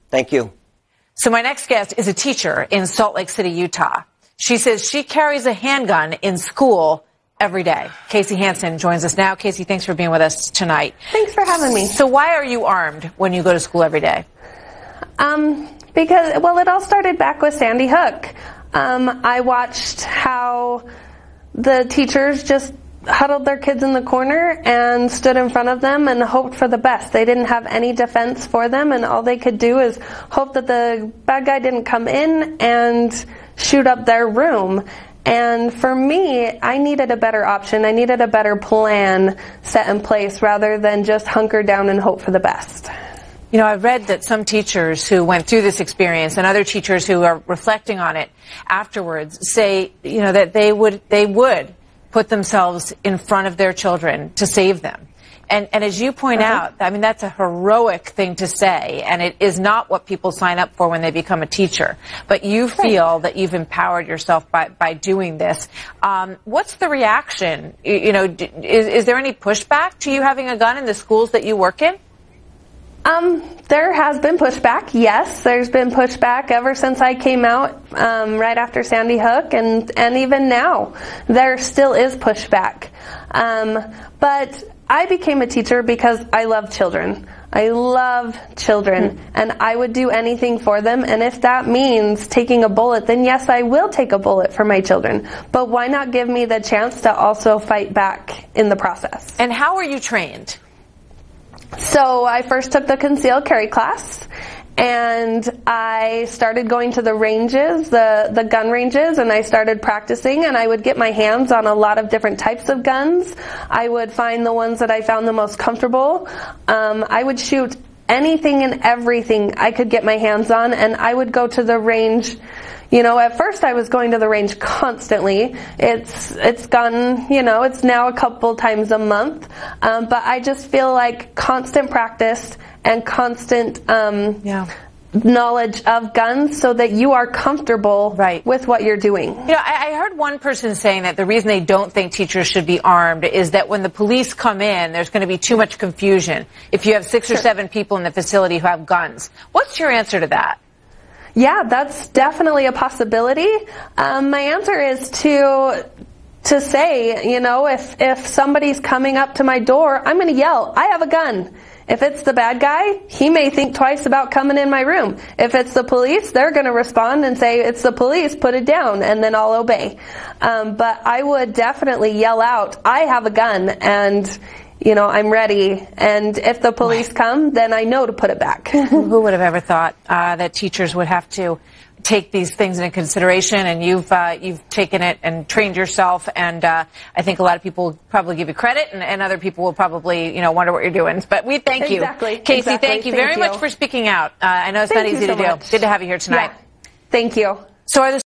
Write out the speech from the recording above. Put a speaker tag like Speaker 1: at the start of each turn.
Speaker 1: Thank you.
Speaker 2: So my next guest is a teacher in Salt Lake City, Utah. She says she carries a handgun in school every day. Casey Hansen joins us now. Casey, thanks for being with us tonight.
Speaker 3: Thanks for having me.
Speaker 2: So why are you armed when you go to school every day?
Speaker 3: Because, well, it all started back with Sandy Hook. I watched how the teachers just huddled their kids in the corner and stood in front of them and hoped for the best. They didn't have any defense for them, and all they could do is hope that the bad guy didn't come in and shoot up their room. And for me, I needed a better option. I needed a better plan set in place rather than just hunker down and hope for the best.
Speaker 2: You know, I've read that some teachers who went through this experience and other teachers who are reflecting on it afterwards say, you know, that they would put themselves in front of their children to save them. And as you point out, I mean, that's a heroic thing to say, and it is not what people sign up for when they become a teacher. But you feel that you've empowered yourself by doing this. What's the reaction? You know, is there any pushback to you having a gun in the schools that you work in?
Speaker 3: There has been pushback, yes. There's been pushback ever since I came out right after Sandy Hook, and even now there still is pushback. But I became a teacher because I love children. I love children, and I would do anything for them, and if that means taking a bullet, then yes, I will take a bullet for my children. But why not give me the chance to also fight back in the process?
Speaker 2: And how are you trained?
Speaker 3: So I first took the concealed carry class, and I started going to the ranges, the gun ranges, and I started practicing, and I would get my hands on a lot of different types of guns. I would find the ones that I found the most comfortable. I would shoot anything and everything I could get my hands on, and I would go to the range. You know, at first I was going to the range constantly. It's gone, you know, it's now a couple times a month. But I just feel like constant practice and constant knowledge of guns so that you are comfortable with what you're doing.
Speaker 2: You know, I heard one person saying that the reason they don't think teachers should be armed is that when the police come in, there's going to be too much confusion if you have 6 or 7 people in the facility who have guns. What's your answer to that?
Speaker 3: Yeah, that's definitely a possibility. My answer is to say, you know, if somebody's coming up to my door, I'm going to yell, I have a gun. If it's the bad guy, he may think twice about coming in my room. If it's the police, they're going to respond and say, it's the police, put it down, and then I'll obey. But I would definitely yell out, I have a gun, and you know, I'm ready, and if the police come, then I know to put it back.
Speaker 2: Who would have ever thought that teachers would have to take these things into consideration, and you've taken it and trained yourself, and I think a lot of people will probably give you credit, and other people will probably, you know, wonder what you're doing. But we thank you. Casey, thank you very much for speaking out. I know it's not easy to do. Good to have you here tonight.
Speaker 3: Yeah. Thank you.
Speaker 2: So are the